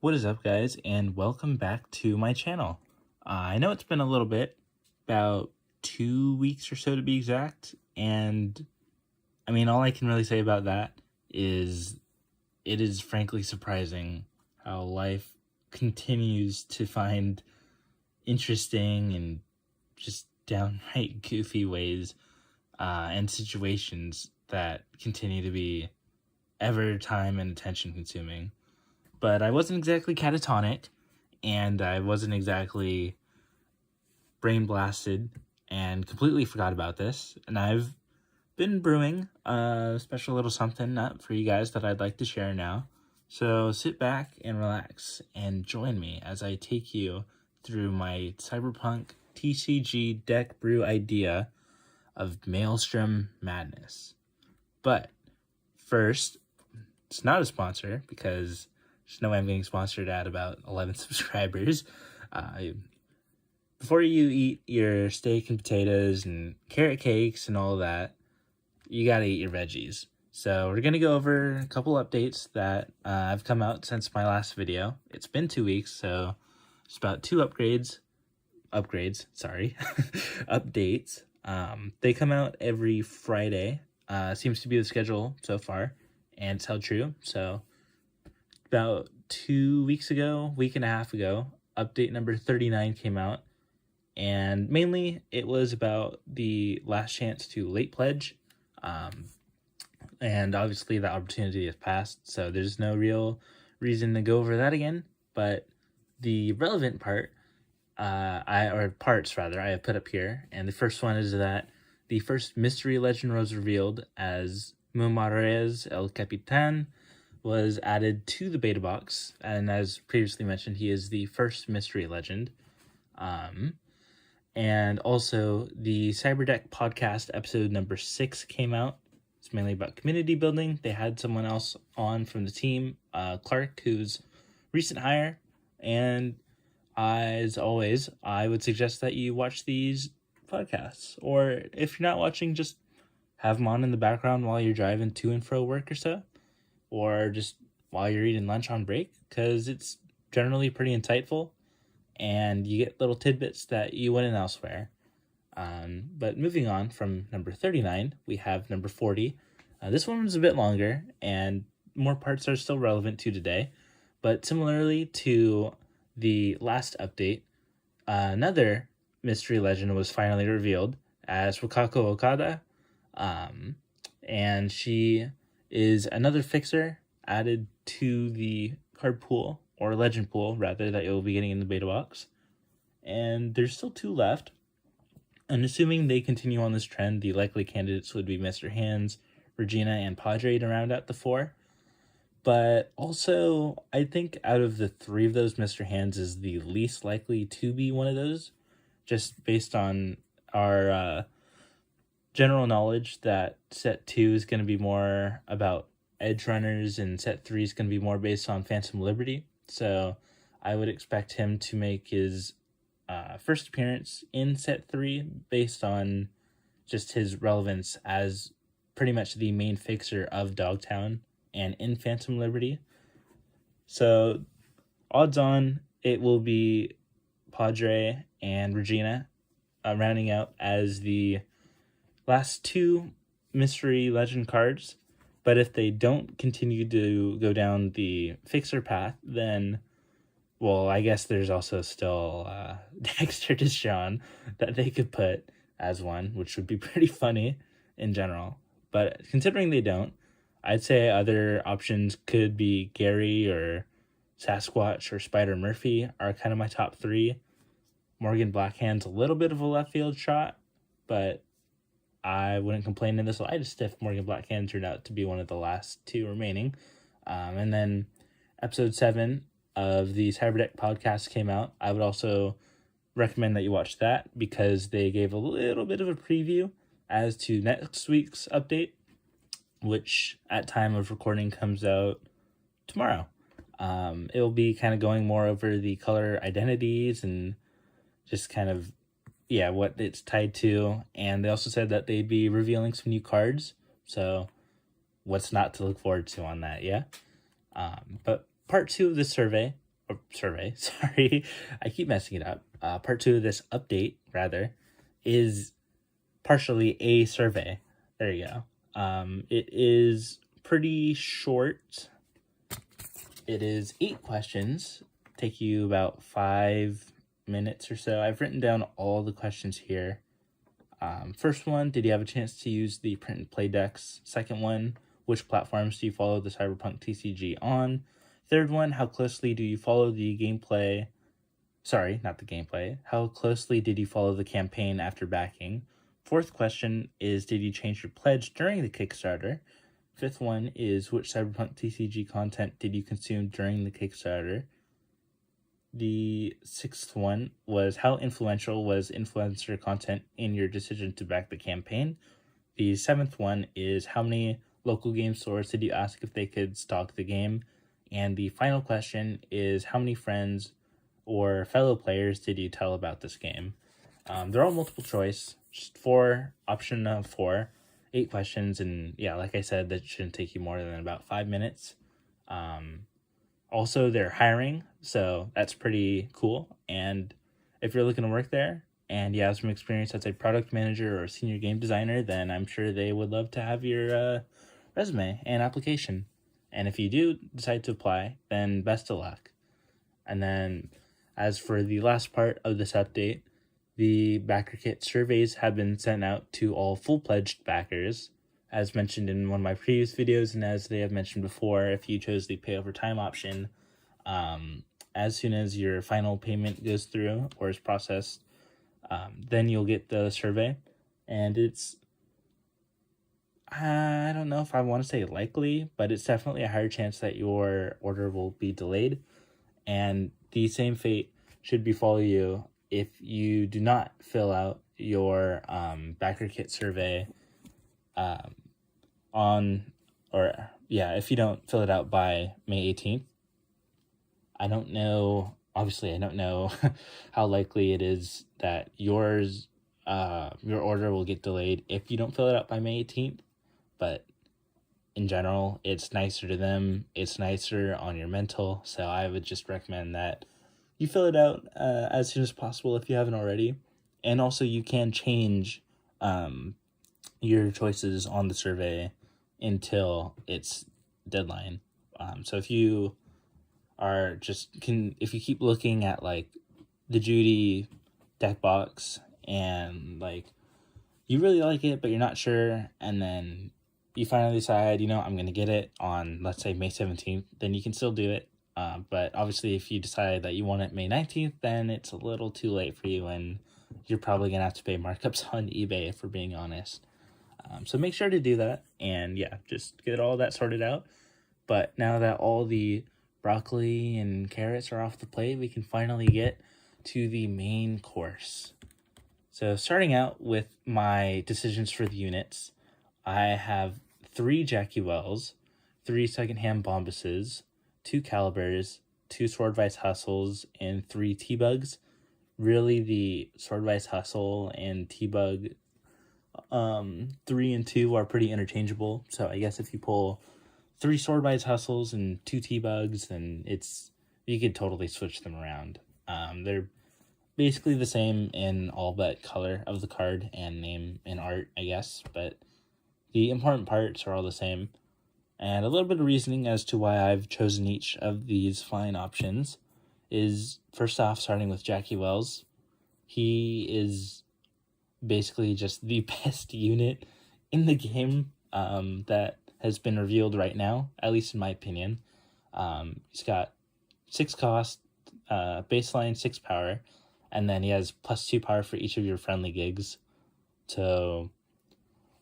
What is up, guys, and welcome back to my channel. I know it's been a little bit, about 2 weeks or so to be exact, and I mean, all I can really say about that is it is frankly surprising how life continues to find interesting and just downright goofy ways and situations that continue to be ever time and attention consuming. But I wasn't exactly catatonic, and I wasn't exactly brain blasted and completely forgot about this. And I've been brewing a special little something up for you guys that I'd like to share now. So sit back and relax and join me as I take you through my Cyberpunk TCG deck brew idea of Maelstrom Madness. But first, it's not a sponsor because there's no way I'm getting sponsored at about 11 subscribers. Before you eat your steak and potatoes and carrot cakes and all that, you gotta eat your veggies. So we're gonna go over a couple updates that have come out since my last video. It's been 2 weeks, so it's about two updates. They come out every Friday. Seems to be the schedule so far, and it's held true. So about 2 weeks ago, week and a half ago, update number 39 came out, and mainly it was about the last chance to late pledge, and obviously the opportunity has passed, so there's no real reason to go over that again. But the relevant parts I have put up here, and the first one is that the first mystery legend was revealed as Mumarez El Capitan was added to the beta box, and as previously mentioned, he is the first mystery legend. And also the Cyberdeck podcast episode number 6 came out. It's mainly about community building. They had someone else on from the team, Clark, who's recent hire, and as always, I would suggest that you watch these podcasts, or if you're not watching, just have them on in the background while you're driving to and fro work or so, or just while you're eating lunch on break, because it's generally pretty insightful, and you get little tidbits that you wouldn't elsewhere. But moving on from number 39, we have number 40. This one was a bit longer, and more parts are still relevant to today, but similarly to the last update, another mystery legend was finally revealed as Wakako Okada, and she is another fixer added to the card pool, or legend pool rather, that you'll be getting in the beta box. And there's still 2 left, and assuming they continue on this trend, the likely candidates would be Mr. Hands, Regina, and Padre to round out the 4. But also, I think out of the 3 of those, Mr. Hands is the least likely to be one of those, just based on our general knowledge that set 2 is going to be more about edge runners and set 3 is going to be more based on Phantom Liberty. So I would expect him to make his first appearance in set 3 based on just his relevance as pretty much the main fixer of Dogtown and in Phantom Liberty. So odds on it will be Padre and Regina rounding out as the last 2 mystery legend cards. But if they don't continue to go down the fixer path, then, well, I guess there's also still Dexter Deshawn that they could put as one, which would be pretty funny in general. But considering they don't, I'd say other options could be Gary or Sasquatch or Spider Murphy are kind of my top 3. Morgan Blackhand's a little bit of a left field shot, but I wouldn't complain in the slightest if Morgan Blackhand turned out to be one of the last 2 remaining. And then episode 7 of the Cyberdeck podcast came out. I would also recommend that you watch that because they gave a little bit of a preview as to next week's update, which at time of recording comes out tomorrow. It will be kind of going more over the color identities and just kind of, what it's tied to. And they also said that they'd be revealing some new cards. So what's not to look forward to on that, yeah? But part 2 of this survey survey, sorry, I keep messing it up. Part 2 of this update, rather, is partially a survey. There you go. It is pretty short. It is 8 questions, take you about 5 minutes or so. I've written down all the questions here. First one, did you have a chance to use the print and play decks? Second one, which platforms do you follow the Cyberpunk TCG on? Third one, how closely do you follow the gameplay? Sorry, not the gameplay. How closely did you follow the campaign after backing? Fourth question is, did you change your pledge during the Kickstarter? Fifth one is, which Cyberpunk TCG content did you consume during the Kickstarter? The sixth one was, how influential was influencer content in your decision to back the campaign? The seventh one is, how many local game stores did you ask if they could stock the game? And the final question is, how many friends or fellow players did you tell about this game? They're all multiple choice, just 4, option of 4, 8 questions, and yeah, like I said, that shouldn't take you more than about 5 minutes. Also, they're hiring, so that's pretty cool. And if you're looking to work there and you have some experience as a product manager or senior game designer, then I'm sure they would love to have your resume and application. And if you do decide to apply, then best of luck. And then as for the last part of this update, the backer kit surveys have been sent out to all full-pledged backers. As mentioned in one of my previous videos, and as they have mentioned before, if you chose the pay over time option, as soon as your final payment goes through or is processed, then you'll get the survey. And it's, I don't know if I want to say likely, but it's definitely a higher chance that your order will be delayed. And the same fate should befall you if you do not fill out your backer kit survey if you don't fill it out by May 18th. I don't know how likely it is that your order will get delayed if you don't fill it out by May 18th, but in general, it's nicer to them, it's nicer on your mental, so I would just recommend that you fill it out as soon as possible if you haven't already. And also, you can change your choices on the survey until its deadline. So if you if you keep looking at like the Judy deck box and like you really like it but you're not sure, and then you finally decide, I'm going to get it on, let's say, May 17th, then you can still do it. But obviously, if you decide that you want it May 19th, then it's a little too late for you, and you're probably going to have to pay markups on eBay, if we're being honest. So make sure to do that, and yeah, just get all that sorted out. But now that all the broccoli and carrots are off the plate, we can finally get to the main course. So starting out with my decisions for the units, I have 3 Jackie Wells, 3 secondhand Bombuses, 2 Calibers, 2 Swordvice Hustles, and 3 T-Bugs. Really, the Swordvice Hustle and T-Bug 3 and 2 are pretty interchangeable. So I guess if you pull 3 Swordvice Hustles and 2 T-Bugs, then you could totally switch them around. They're basically the same in all but color of the card and name and art, I guess, but the important parts are all the same. And a little bit of reasoning as to why I've chosen each of these fine options is, first off, starting with Jackie Wells. He is basically just the best unit in the game that has been revealed right now, at least in my opinion. He's got 6 cost, baseline 6 power, and then he has +2 power for each of your friendly gigs. So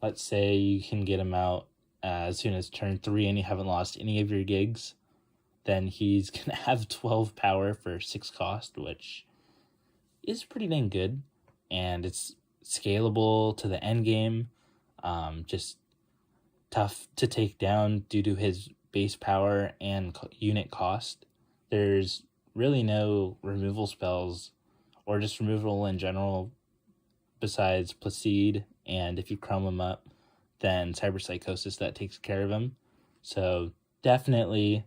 let's say you can get him out as soon as turn 3 and you haven't lost any of your gigs, then he's going to have 12 power for 6 cost, which is pretty dang good. And it's scalable to the end game. Just tough to take down due to his base power and unit cost. There's really no removal spells or just removal in general besides Placide, and if you chrome him up, then Cyber Psychosis that takes care of him. So definitely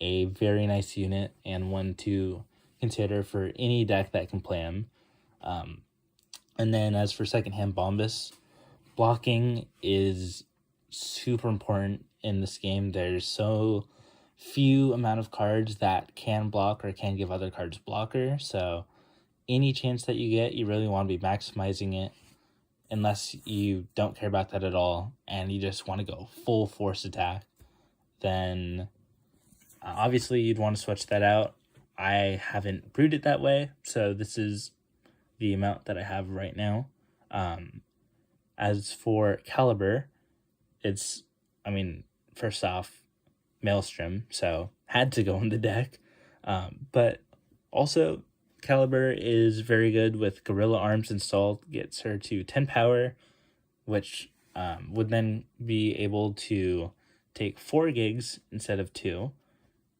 a very nice unit and one to consider for any deck that can play him. And then as for secondhand Bombus, blocking is super important in this game. There's so few amount of cards that can block or can give other cards blocker, so any chance that you get, you really want to be maximizing it, unless you don't care about that at all and you just want to go full force attack. Then obviously you'd want to switch that out. I haven't brewed it that way, so this is the amount that I have right now. As for caliber, it's, first off, Maelstrom, so had to go in the deck. But also, caliber is very good with Gorilla Arms installed, gets her to 10 power, which would then be able to take 4 gigs instead of 2.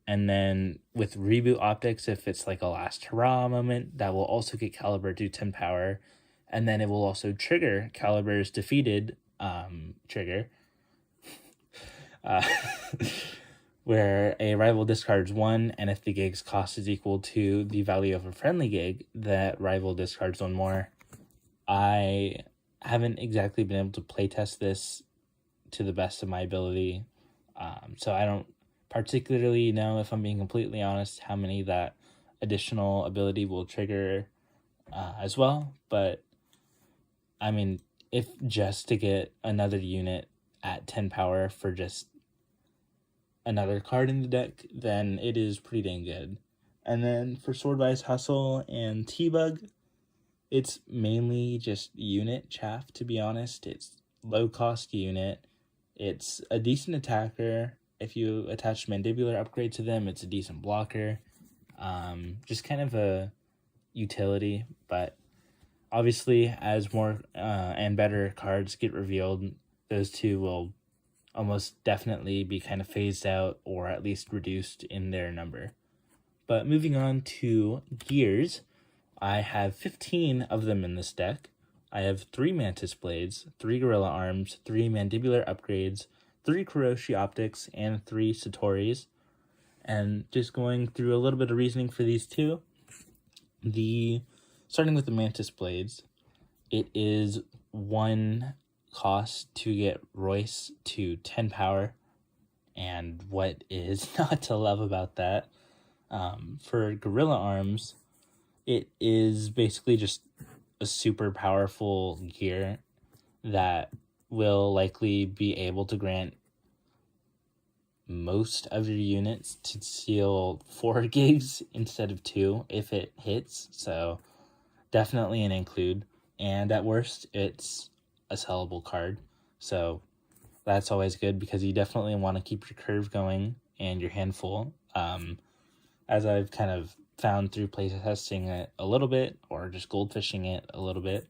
And then with Reboot Optics, if it's like a last hurrah moment, that will also get caliber to 10 power. And then it will also trigger Caliber's defeated trigger. Where a rival discards 1, and if the gig's cost is equal to the value of a friendly gig, that rival discards 1 more. I haven't exactly been able to playtest this to the best of my ability, so I don't particularly know, if I'm being completely honest, how many that additional ability will trigger as well, but if just to get another unit at 10 power for just another card in the deck, then it is pretty dang good. And then for Swordwise Hustle and T-Bug, it's mainly just unit chaff, to be honest. It's low cost unit. It's a decent attacker. If you attach Mandibular Upgrade to them, it's a decent blocker. Just kind of a utility, but obviously as more and better cards get revealed, those two will almost definitely be kind of phased out or at least reduced in their number. But moving on to gears, I have 15 of them in this deck. I have 3 Mantis Blades, 3 Gorilla Arms, 3 Mandibular Upgrades, 3 Kuroshi Optics, and 3 Satoris. And just going through a little bit of reasoning for these two, starting with the Mantis Blades, it is 1 cost to get Royce to 10 power, and what is not to love about that? For Gorilla Arms, it is basically just a super powerful gear that will likely be able to grant most of your units to seal 4 gigs instead of 2 if it hits, so definitely an include, and at worst it's a sellable card, so that's always good because you definitely want to keep your curve going and your hand full. As I've kind of found through playtesting it a little bit or just goldfishing it a little bit.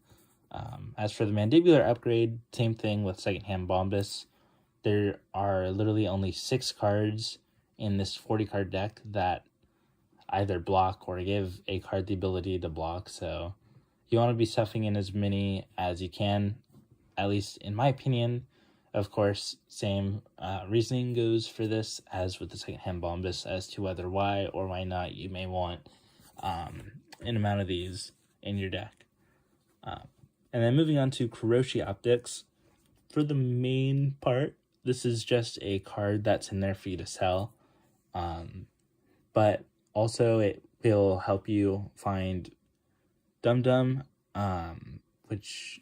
As for the Mandibular Upgrade, same thing with secondhand Bombus. There are literally only 6 cards in this 40 card deck that either block or give a card the ability to block, so you want to be stuffing in as many as you can, at least in my opinion. Of course, same reasoning goes for this as with the secondhand Bombus as to whether why or why not you may want an amount of these in your deck. And then moving on to Kuroshi Optics. For the main part, this is just a card that's in there for you to sell. But also it will help you find Dum Dum, which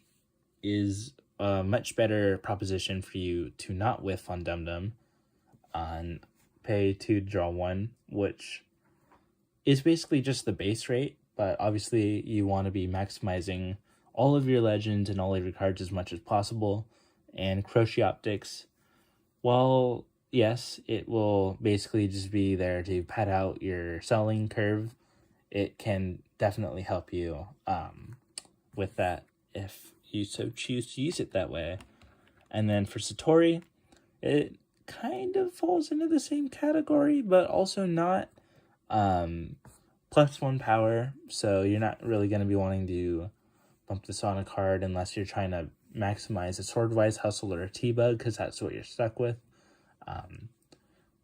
is a much better proposition for you to not whiff on Dum Dum on pay to draw 1, which is basically just the base rate, but obviously you want to be maximizing all of your legends and all of your cards as much as possible. And Kuroshi Optics, while yes, it will basically just be there to pad out your selling curve, it can definitely help you with that if you so choose to use it that way. And then for Satori, it kind of falls into the same category, but also not. +1 power, so you're not really going to be wanting to bump this on a card unless you're trying to maximize a Swordwise Hustle or a T-Bug, because that's what you're stuck with.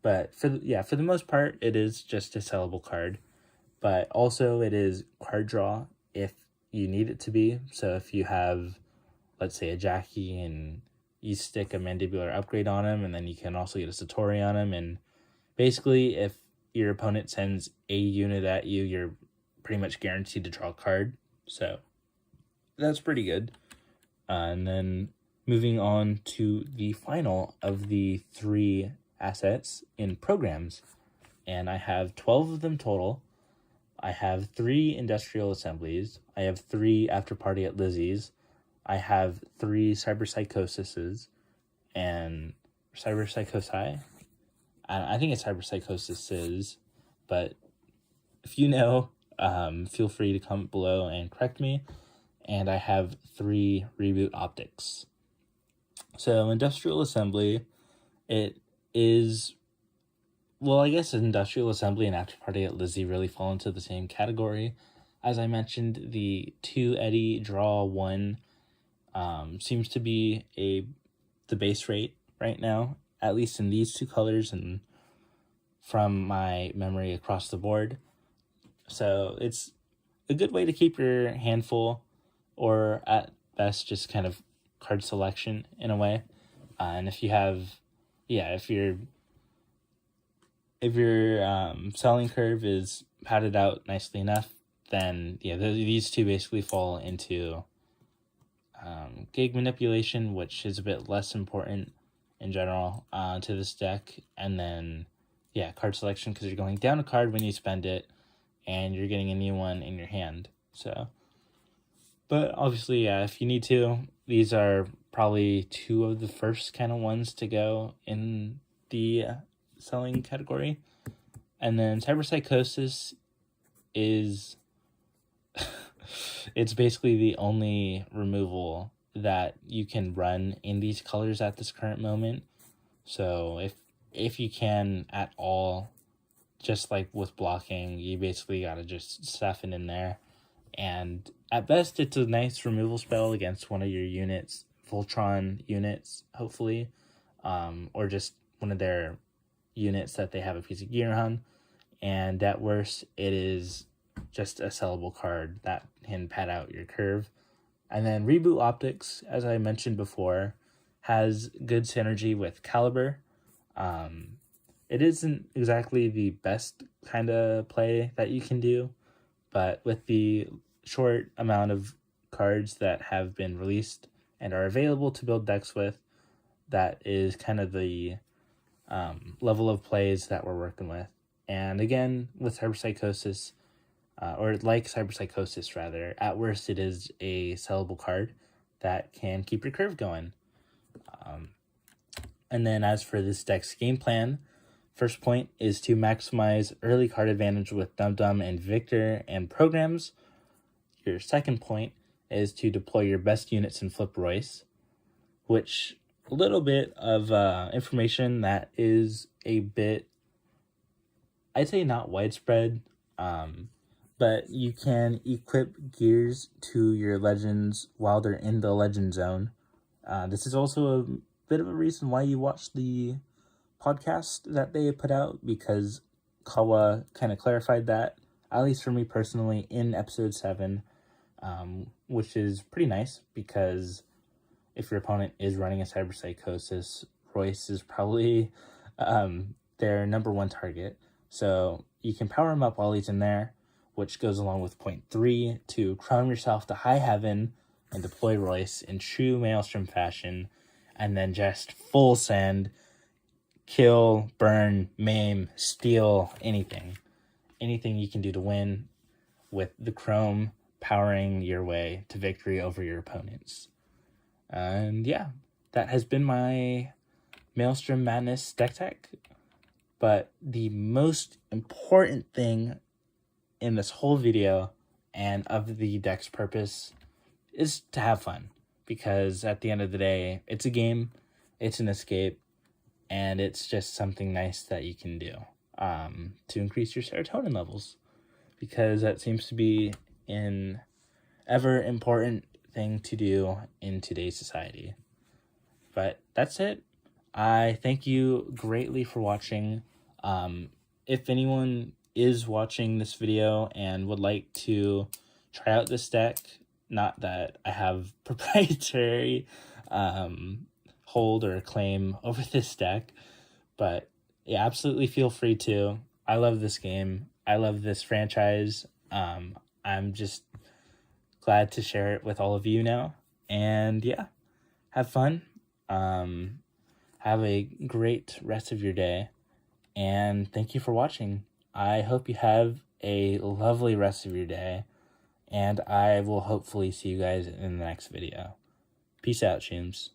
But for the most part, it is just a sellable card. But also it is card draw if you need it to be. So if you have, let's say, a Jackie and you stick a mandibular upgrade on him, and then you can also get a Satori on him. And basically, if your opponent sends a unit at you, you're pretty much guaranteed to draw a card. So that's pretty good. And then moving on to the final of the 3 assets in programs. And I have 12 of them total. I have 3 industrial assemblies. I have 3 after party at Lizzie's. I have 3 cyberpsychoses and cyberpsychosi. I think it's cyberpsychoses, but if you know, feel free to comment below and correct me. And I have 3 reboot optics. So industrial assembly, it is, well, I guess industrial assembly and after party at Lizzie really fall into the same category. As I mentioned, the 2 Eddie draw 1 seems to be the base rate right now, at least in these 2 colors and from my memory across the board. So it's a good way to keep your hand full, or at best just kind of card selection in a way. And if you have, if your selling curve is padded out nicely enough, then these 2 basically fall into gig manipulation, which is a bit less important in general to this deck. And then card selection, because you're going down a card when you spend it and you're getting a new one in your hand. So, but obviously, if you need to, these are probably 2 of the first kind of ones to go in the selling category. And then cyberpsychosis is it's basically the only removal that you can run in these colors at this current moment. So if you can at all, just like with blocking, you basically gotta just stuff it in there. And at best, it's a nice removal spell against one of your units, Voltron units, hopefully, or just one of their units that they have a piece of gear on. And at worst, it is just a sellable card that can pad out your curve. And then Reboot Optics, as I mentioned before, has good synergy with Caliber. It isn't exactly the best kind of play that you can do, but with the short amount of cards that have been released and are available to build decks with, that is kind of the level of plays that we're working with. And again, with Cyberpsychosis, or like Cyberpsychosis rather, at worst it is a sellable card that can keep your curve going. And then as for this deck's game plan, first point is to maximize early card advantage with Dum Dum and Victor and programs. Your second point is to deploy your best units in Flip Royce, which a little bit of information that is a bit, I'd say not widespread, but you can equip gears to your legends while they're in the legend zone. This is also a bit of a reason why you watch the podcast that they put out, because Kawa kind of clarified that, at least for me personally, in episode 7, which is pretty nice, because if your opponent is running a Cyberpsychosis, Royce is probably their number 1 target. So you can power him up while he's in there, which goes along with point 3 to crown yourself to high heaven and deploy Royce in true Maelstrom fashion, and then just full send, kill, burn, maim, steal, anything you can do to win, with the Chrome powering your way to victory over your opponents. And that has been my Maelstrom Madness deck tech. But the most important thing in this whole video and of the deck's purpose is to have fun, because at the end of the day, it's a game, it's an escape, and it's just something nice that you can do to increase your serotonin levels, because that seems to be an ever important thing to do in today's society. But that's it. I thank you greatly for watching. If anyone is watching this video and would like to try out this deck, not that I have proprietary hold or claim over this deck, but yeah, absolutely feel free to. I love this game. I love this franchise. I'm just glad to share it with all of you now. And yeah, have fun. Have a great rest of your day. And thank you for watching. I hope you have a lovely rest of your day. And I will hopefully see you guys in the next video. Peace out, Shooms.